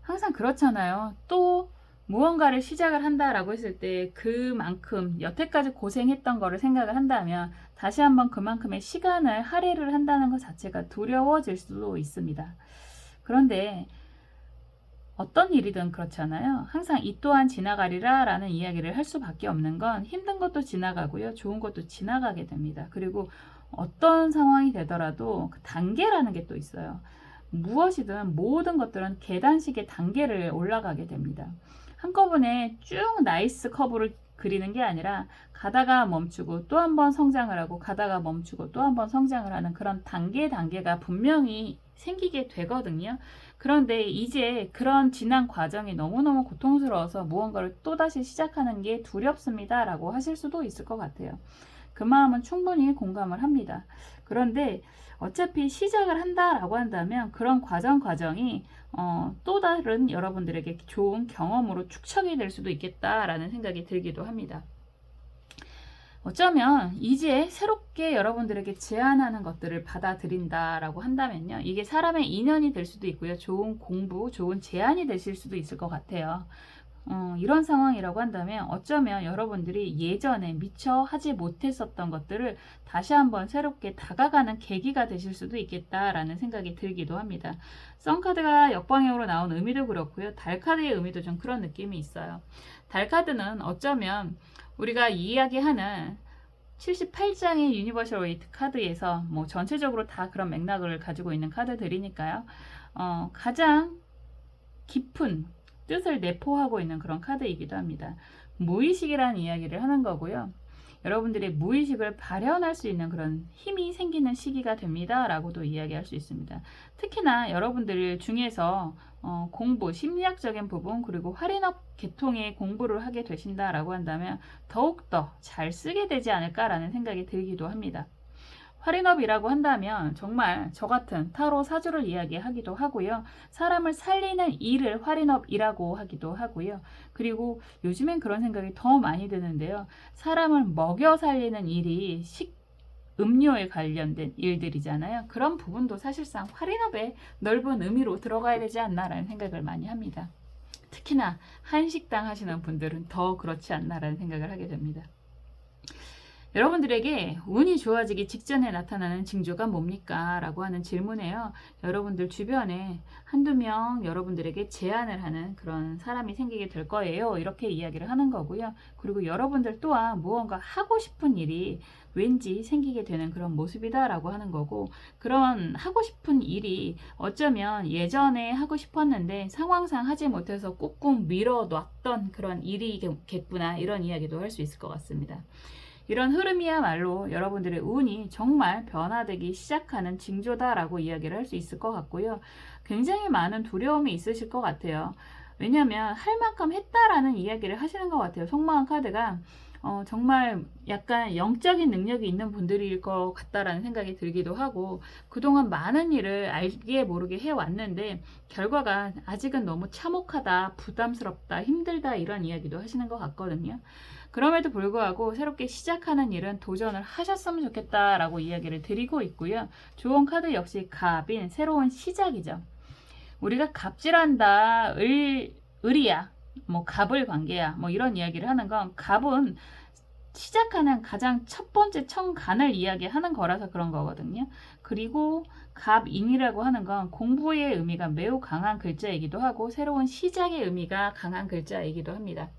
항상 그렇잖아요. 또 무언가를 시작을 한다라고 했을 때 그만큼 여태까지 고생했던 거를 생각을 한다면 다시 한번 그만큼의 시간을 할애를 한다는 것 자체가 두려워질 수도 있습니다. 그런데 어떤 일이든 그렇잖아요. 항상 이 또한 지나가리라 라는 이야기를 할 수밖에 없는 건 힘든 것도 지나가고요. 좋은 것도 지나가게 됩니다. 그리고 어떤 상황이 되더라도 그 단계라는 게 또 있어요. 무엇이든 모든 것들은 계단식의 단계를 올라가게 됩니다. 한꺼번에 쭉 나이스 커브를 그리는 게 아니라 가다가 멈추고 또 한 번 성장을 하고 가다가 멈추고 또 한 번 성장을 하는 그런 단계가 분명히 생기게 되거든요. 그런데 이제 그런 지난 과정이 너무너무 고통스러워서 무언가를 또다시 시작하는 게 두렵습니다 라고 하실 수도 있을 것 같아요. 그 마음은 충분히 공감을 합니다. 그런데 어차피 시작을 한다라고 한다면 그런 과정이 또 다른 여러분들에게 좋은 경험으로 축적이 될 수도 있겠다라는 생각이 들기도 합니다. 어쩌면 이제 새롭게 여러분들에게 제안하는 것들을 받아들인다라고 한다면요. 이게 사람의 인연이 될 수도 있고요. 좋은 공부, 좋은 제안이 되실 수도 있을 것 같아요. 이런 상황이라고 한다면 어쩌면 여러분들이 예전에 미처 하지 못했었던 것들을 다시 한번 새롭게 다가가는 계기가 되실 수도 있겠다라는 생각이 들기도 합니다. 썬카드가 역방향으로 나온 의미도 그렇고요. 달카드의 의미도 좀 그런 느낌이 있어요. 달카드는 어쩌면 우리가 이야기하는 78장의 유니버셜 웨이트 카드에서 뭐 전체적으로 다 그런 맥락을 가지고 있는 카드들이니까요. 가장 깊은 뜻을 내포하고 있는 그런 카드이기도 합니다. 무의식이라는 이야기를 하는 거고요. 여러분들의 무의식을 발현할 수 있는 그런 힘이 생기는 시기가 됩니다. 라고도 이야기할 수 있습니다. 특히나 여러분들 중에서 공부, 심리학적인 부분, 그리고 할인업 계통의 공부를 하게 되신다라고 한다면 더욱더 잘 쓰게 되지 않을까라는 생각이 들기도 합니다. 활인업이라고 한다면 정말 저 같은 타로 사주를 이야기하기도 하고요. 사람을 살리는 일을 활인업이라고 하기도 하고요. 그리고 요즘엔 그런 생각이 더 많이 드는데요. 사람을 먹여 살리는 일이 음료에 관련된 일들이잖아요. 그런 부분도 사실상 활인업의 넓은 의미로 들어가야 되지 않나라는 생각을 많이 합니다. 특히나 한식당 하시는 분들은 더 그렇지 않나라는 생각을 하게 됩니다. 여러분들에게 운이 좋아지기 직전에 나타나는 징조가 뭡니까? 라고 하는 질문에요. 여러분들 주변에 한두 명 여러분들에게 제안을 하는 그런 사람이 생기게 될 거예요. 이렇게 이야기를 하는 거고요. 그리고 여러분들 또한 무언가 하고 싶은 일이 왠지 생기게 되는 그런 모습이다 라고 하는 거고, 그런 하고 싶은 일이 어쩌면 예전에 하고 싶었는데 상황상 하지 못해서 꾹꾹 밀어놨던 그런 일이겠구나, 이런 이야기도 할 수 있을 것 같습니다. 이런 흐름이야말로 여러분들의 운이 정말 변화되기 시작하는 징조다라고 이야기를 할 수 있을 것 같고요. 굉장히 많은 두려움이 있으실 것 같아요. 왜냐하면 할 만큼 했다라는 이야기를 하시는 것 같아요. 속마음 카드가 정말 약간 영적인 능력이 있는 분들일 것 같다라는 생각이 들기도 하고, 그동안 많은 일을 알게 모르게 해왔는데 결과가 아직은 너무 참혹하다, 부담스럽다, 힘들다, 이런 이야기도 하시는 것 같거든요. 그럼에도 불구하고 새롭게 시작하는 일은 도전을 하셨으면 좋겠다라고 이야기를 드리고 있고요. 좋은 카드 역시 갑인, 새로운 시작이죠. 우리가 갑질한다, 을이야, 뭐 갑을 관계야, 뭐 이런 이야기를 하는 건, 갑은 시작하는 가장 첫 번째 청간을 이야기하는 거라서 그런 거거든요. 그리고 갑인이라고 하는 건 공부의 의미가 매우 강한 글자이기도 하고 새로운 시작의 의미가 강한 글자이기도 합니다.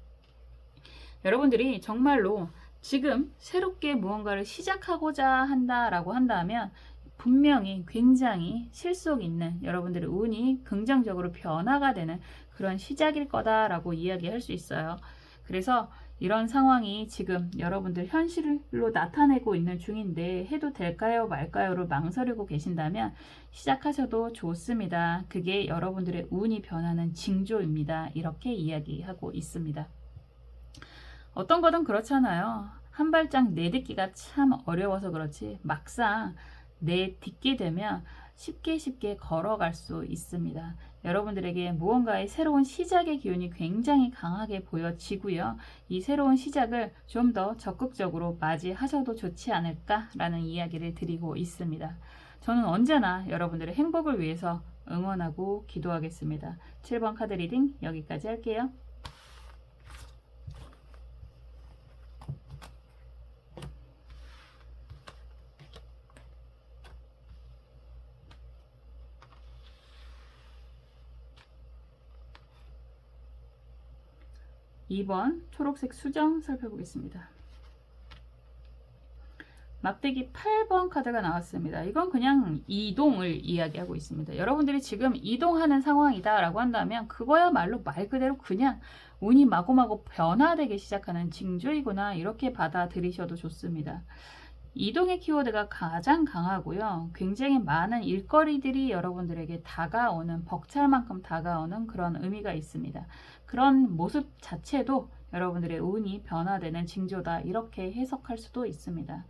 여러분들이 정말로 지금 새롭게 무언가를 시작하고자 한다라고 한다면 분명히 굉장히 실속 있는, 여러분들의 운이 긍정적으로 변화가 되는 그런 시작일 거다라고 이야기할 수 있어요. 그래서 이런 상황이 지금 여러분들 현실로 나타내고 있는 중인데 해도 될까요 말까요를 망설이고 계신다면 시작하셔도 좋습니다. 그게 여러분들의 운이 변하는 징조입니다. 이렇게 이야기하고 있습니다. 어떤 거든 그렇잖아요. 한 발짝 내딛기가 참 어려워서 그렇지 막상 내딛게 되면 쉽게 걸어갈 수 있습니다. 여러분들에게 무언가의 새로운 시작의 기운이 굉장히 강하게 보여지고요. 이 새로운 시작을 좀 더 적극적으로 맞이하셔도 좋지 않을까라는 이야기를 드리고 있습니다. 저는 언제나 여러분들의 행복을 위해서 응원하고 기도하겠습니다. 7번 카드 리딩 여기까지 할게요. 2번 초록색 수정 살펴보겠습니다. 막대기 8번 카드가 나왔습니다. 이건 그냥 이동을 이야기하고 있습니다. 여러분들이 지금 이동하는 상황이다 라고 한다면 그거야말로 말 그대로 그냥 운이 마구마구 변화되기 시작하는 징조이구나, 이렇게 받아들이셔도 좋습니다. 이동의 키워드가 가장 강하고요. 굉장히 많은 일거리들이 여러분들에게 다가오는, 벅찰 만큼 다가오는 그런 의미가 있습니다. 그런 모습 자체도 여러분들의 운이 변화되는 징조다, 이렇게 해석할 수도 있습니다.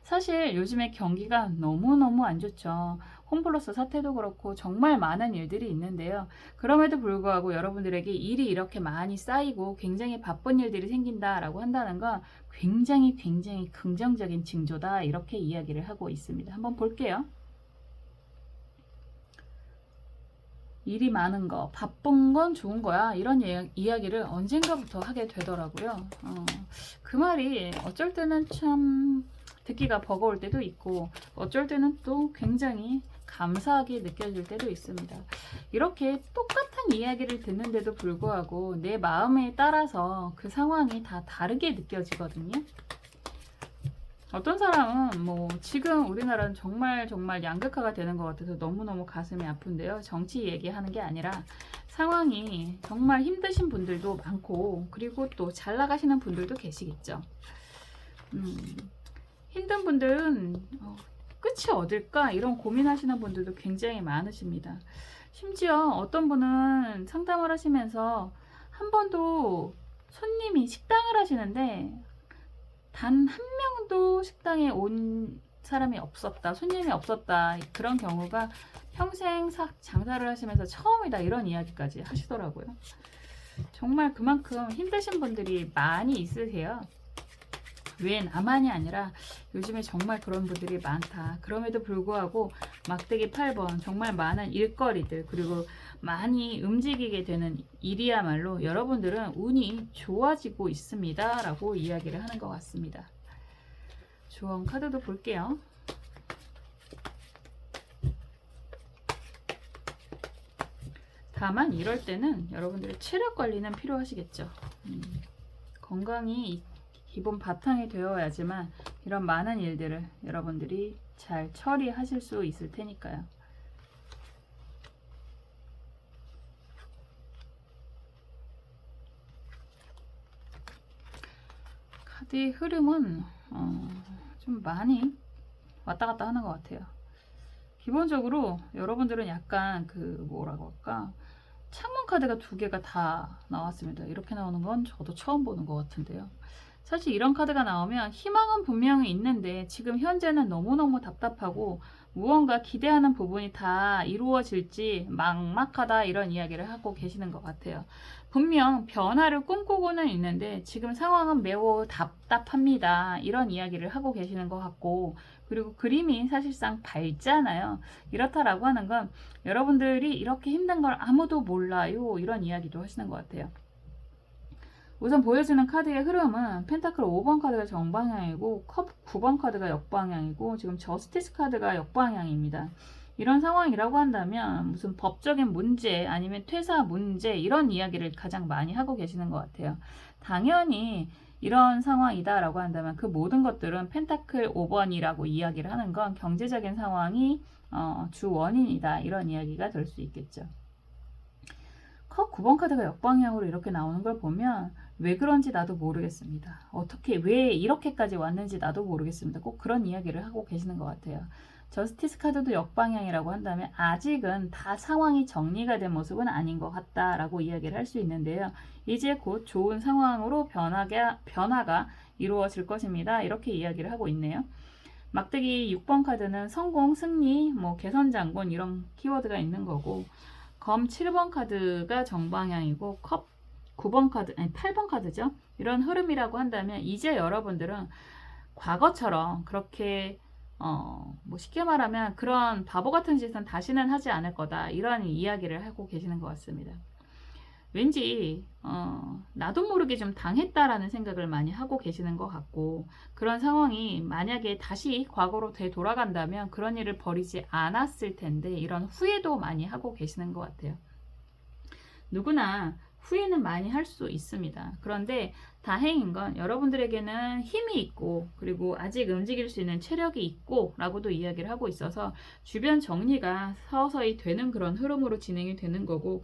사실 요즘에 경기가 너무너무 안 좋죠. 홈플러스 사태도 그렇고 정말 많은 일들이 있는데요. 그럼에도 불구하고 여러분들에게 일이 이렇게 많이 쌓이고 굉장히 바쁜 일들이 생긴다라고 한다는 건 굉장히 긍정적인 징조다, 이렇게 이야기를 하고 있습니다. 한번 볼게요. 일이 많은 거, 바쁜 건 좋은 거야, 이런 이야기를 언젠가부터 하게 되더라고요. 그 말이 어쩔 때는 참 듣기가 버거울 때도 있고 어쩔 때는 또 굉장히 감사하게 느껴질 때도 있습니다. 이렇게 똑같은 이야기를 듣는데도 불구하고 내 마음에 따라서 그 상황이 다 다르게 느껴지거든요. 어떤 사람은 뭐 지금 우리나라는 정말 양극화가 되는 것 같아서 너무너무 가슴이 아픈데요. 정치 얘기하는 게 아니라 상황이 정말 힘드신 분들도 많고 그리고 또 잘 나가시는 분들도 계시겠죠. 힘든 분들은 끝이 어딜까 이런 고민하시는 분들도 굉장히 많으십니다. 심지어 어떤 분은 상담을 하시면서 한 번도 손님이 식당을 하시는데 단 한 명도 식당에 온 사람이 없었다, 손님이 없었다, 그런 경우가 평생 장사를 하시면서 처음이다, 이런 이야기까지 하시더라고요. 정말 그만큼 힘드신 분들이 많이 있으세요. 왜 나만이 아니라 요즘에 정말 그런 분들이 많다. 그럼에도 불구하고 막대기 8번 정말 많은 일거리들, 그리고 많이 움직이게 되는 일이야말로 여러분들은 운이 좋아지고 있습니다 라고 이야기를 하는 것 같습니다. 조언 카드도 볼게요. 다만 이럴 때는 여러분들의 체력 관리는 필요하시겠죠. 건강이 기본 바탕이 되어야지만 이런 많은 일들을 여러분들이 잘 처리하실 수 있을 테니까요. 카드의 흐름은 좀 많이 왔다 갔다 하는 것 같아요. 기본적으로 여러분들은 약간 뭐라고 할까, 창문 카드가 2개가 다 나왔습니다. 이렇게 나오는 건 저도 처음 보는 것 같은데요. 사실 이런 카드가 나오면 희망은 분명히 있는데 지금 현재는 너무너무 답답하고 무언가 기대하는 부분이 다 이루어질지 막막하다, 이런 이야기를 하고 계시는 것 같아요. 분명 변화를 꿈꾸고는 있는데 지금 상황은 매우 답답합니다, 이런 이야기를 하고 계시는 것 같고, 그리고 그림이 사실상 밝잖아요. 이렇다라고 하는 건 여러분들이 이렇게 힘든 걸 아무도 몰라요, 이런 이야기도 하시는 것 같아요. 우선 보여주는 카드의 흐름은 펜타클 5번 카드가 정방향이고 컵 9번 카드가 역방향이고 지금 저스티스 카드가 역방향입니다. 이런 상황이라고 한다면 무슨 법적인 문제 아니면 퇴사 문제, 이런 이야기를 가장 많이 하고 계시는 것 같아요. 당연히 이런 상황이다 라고 한다면 그 모든 것들은 펜타클 5번이라고 이야기를 하는 건 경제적인 상황이 주 원인이다, 이런 이야기가 될 수 있겠죠. 컵 9번 카드가 역방향으로 이렇게 나오는 걸 보면 왜 그런지 나도 모르겠습니다. 어떻게 왜 이렇게까지 왔는지 나도 모르겠습니다. 꼭 그런 이야기를 하고 계시는 것 같아요. 저스티스 카드도 역방향이라고 한다면 아직은 다 상황이 정리가 된 모습은 아닌 것 같다라고 이야기를 할 수 있는데요. 이제 곧 좋은 상황으로 변화가 이루어질 것입니다, 이렇게 이야기를 하고 있네요. 막대기 6번 카드는 성공, 승리, 개선 장군, 이런 키워드가 있는 거고, 검 7번 카드가 정방향이고 컵 9번 카드, 아니 8번 카드죠. 이런 흐름이라고 한다면 이제 여러분들은 과거처럼 그렇게 쉽게 말하면 그런 바보 같은 짓은 다시는 하지 않을 거다, 이런 이야기를 하고 계시는 것 같습니다. 왠지 나도 모르게 좀 당했다라는 생각을 많이 하고 계시는 것 같고, 그런 상황이 만약에 다시 과거로 되돌아간다면 그런 일을 벌이지 않았을 텐데 이런 후회도 많이 하고 계시는 것 같아요. 누구나 후회는 많이 할 수 있습니다. 그런데 다행인 건 여러분들에게는 힘이 있고 그리고 아직 움직일 수 있는 체력이 있고 라고도 이야기를 하고 있어서 주변 정리가 서서히 되는 그런 흐름으로 진행이 되는 거고,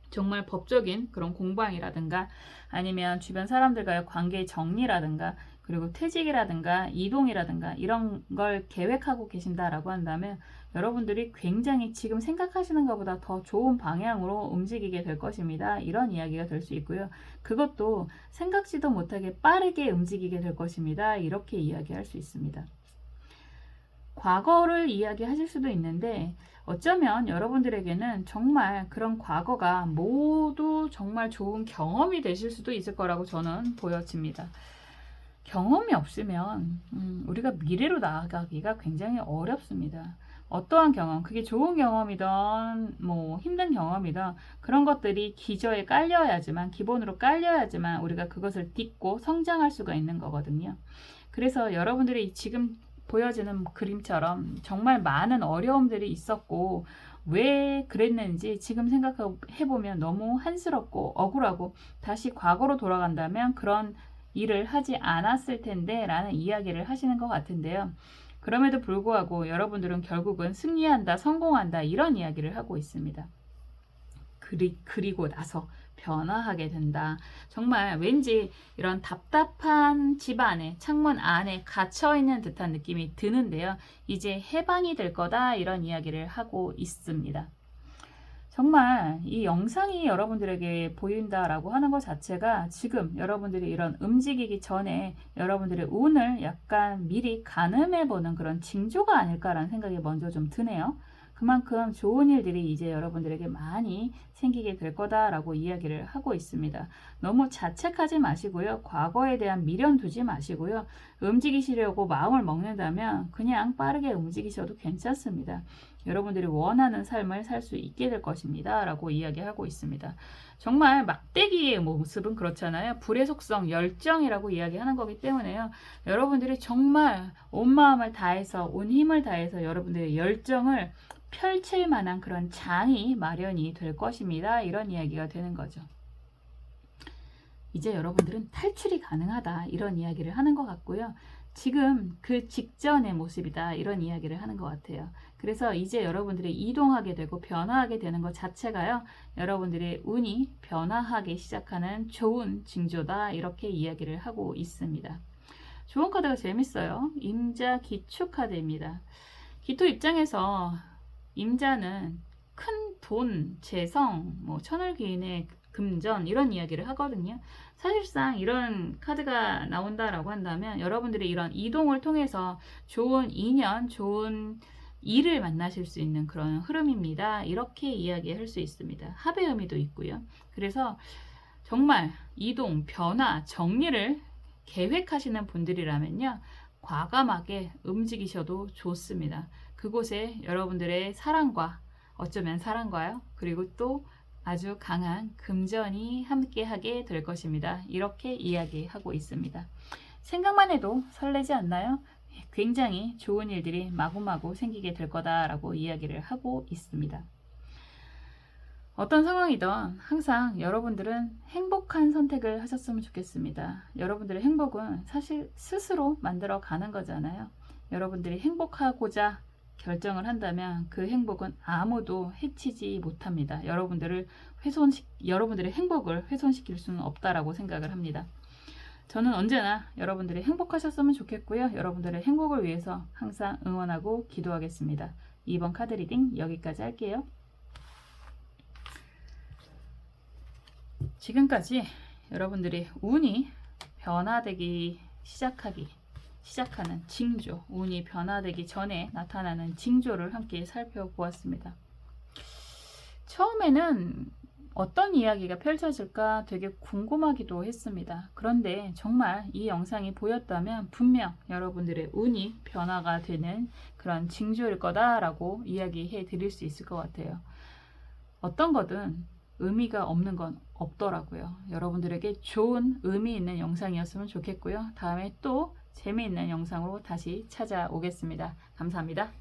정말 법적인 그런 공방이라든가 아니면 주변 사람들과의 관계의 정리라든가 그리고 퇴직이라든가 이동이라든가 이런 걸 계획하고 계신다라고 한다면 여러분들이 굉장히 지금 생각하시는 것보다 더 좋은 방향으로 움직이게 될 것입니다, 이런 이야기가 될 수 있고요. 그것도 생각지도 못하게 빠르게 움직이게 될 것입니다, 이렇게 이야기할 수 있습니다. 과거를 이야기하실 수도 있는데 어쩌면 여러분들에게는 정말 그런 과거가 모두 정말 좋은 경험이 되실 수도 있을 거라고 저는 보여집니다. 경험이 없으면 우리가 미래로 나아가기가 굉장히 어렵습니다. 어떠한 경험, 그게 좋은 경험이든 힘든 경험이든 그런 것들이 기저에 깔려야지만, 기본으로 깔려야지만 우리가 그것을 딛고 성장할 수가 있는 거거든요. 그래서 여러분들이 지금 보여지는 그림처럼 정말 많은 어려움들이 있었고 왜 그랬는지 지금 생각해보면 너무 한스럽고 억울하고 다시 과거로 돌아간다면 그런 일을 하지 않았을 텐데 라는 이야기를 하시는 것 같은데요. 그럼에도 불구하고 여러분들은 결국은 승리한다, 성공한다, 이런 이야기를 하고 있습니다. 그리고 나서 변화하게 된다. 정말 왠지 이런 답답한 집 안에, 창문 안에 갇혀있는 듯한 느낌이 드는데요. 이제 해방이 될 거다, 이런 이야기를 하고 있습니다. 정말 이 영상이 여러분들에게 보인다라고 하는 것 자체가 지금 여러분들이 이런 움직이기 전에 여러분들의 운을 약간 미리 가늠해 보는 그런 징조가 아닐까라는 생각이 먼저 좀 드네요. 그만큼 좋은 일들이 이제 여러분들에게 많이 생기게 될 거다라고 이야기를 하고 있습니다. 너무 자책하지 마시고요. 과거에 대한 미련 두지 마시고요. 움직이시려고 마음을 먹는다면 그냥 빠르게 움직이셔도 괜찮습니다. 여러분들이 원하는 삶을 살 수 있게 될 것입니다. 라고 이야기하고 있습니다. 정말 막대기의 모습은 그렇잖아요. 불의 속성, 열정이라고 이야기하는 거기 때문에요. 여러분들이 정말 온 마음을 다해서, 온 힘을 다해서 여러분들의 열정을 펼칠 만한 그런 장이 마련이 될 것입니다. 이런 이야기가 되는 거죠. 이제 여러분들은 탈출이 가능하다, 이런 이야기를 하는 것 같고요. 지금 그 직전의 모습이다, 이런 이야기를 하는 것 같아요. 그래서 이제 여러분들이 이동하게 되고 변화하게 되는 것 자체가요, 여러분들의 운이 변화하기 시작하는 좋은 징조다, 이렇게 이야기를 하고 있습니다. 좋은 카드가 재밌어요. 임자 기축 카드입니다. 기토 입장에서 임자는 큰 돈, 재성, 천을귀인의 금전, 이런 이야기를 하거든요. 사실상 이런 카드가 나온다라고 한다면 여러분들이 이런 이동을 통해서 좋은 인연, 좋은 일을 만나실 수 있는 그런 흐름입니다. 이렇게 이야기할 수 있습니다. 합의 의미도 있고요. 그래서 정말 이동, 변화, 정리를 계획하시는 분들이라면요, 과감하게 움직이셔도 좋습니다. 그곳에 여러분들의 사랑과, 어쩌면 사랑과요, 그리고 또 아주 강한 금전이 함께하게 될 것입니다. 이렇게 이야기하고 있습니다. 생각만 해도 설레지 않나요? 굉장히 좋은 일들이 마구마구 생기게 될 거다라고 이야기를 하고 있습니다. 어떤 상황이든 항상 여러분들은 행복한 선택을 하셨으면 좋겠습니다. 여러분들의 행복은 사실 스스로 만들어 가는 거잖아요. 여러분들이 행복하고자 결정을 한다면 그 행복은 아무도 해치지 못합니다. 여러분들의 행복을 훼손시킬 수는 없다라고 생각을 합니다. 저는 언제나 여러분들이 행복하셨으면 좋겠고요. 여러분들의 행복을 위해서 항상 응원하고 기도하겠습니다. 이번 카드 리딩 여기까지 할게요. 지금까지 여러분들이 운이 변화되기 시작하는 징조, 운이 변화되기 전에 나타나는 징조를 함께 살펴보았습니다. 처음에는 어떤 이야기가 펼쳐질까 되게 궁금하기도 했습니다. 그런데 정말 이 영상이 보였다면 분명 여러분들의 운이 변화가 되는 그런 징조일 거다라고 이야기해 드릴 수 있을 것 같아요. 어떤 거든 의미가 없는 건 없더라고요. 여러분들에게 좋은 의미 있는 영상이었으면 좋겠고요. 다음에 또 재미있는 영상으로 다시 찾아오겠습니다. 감사합니다.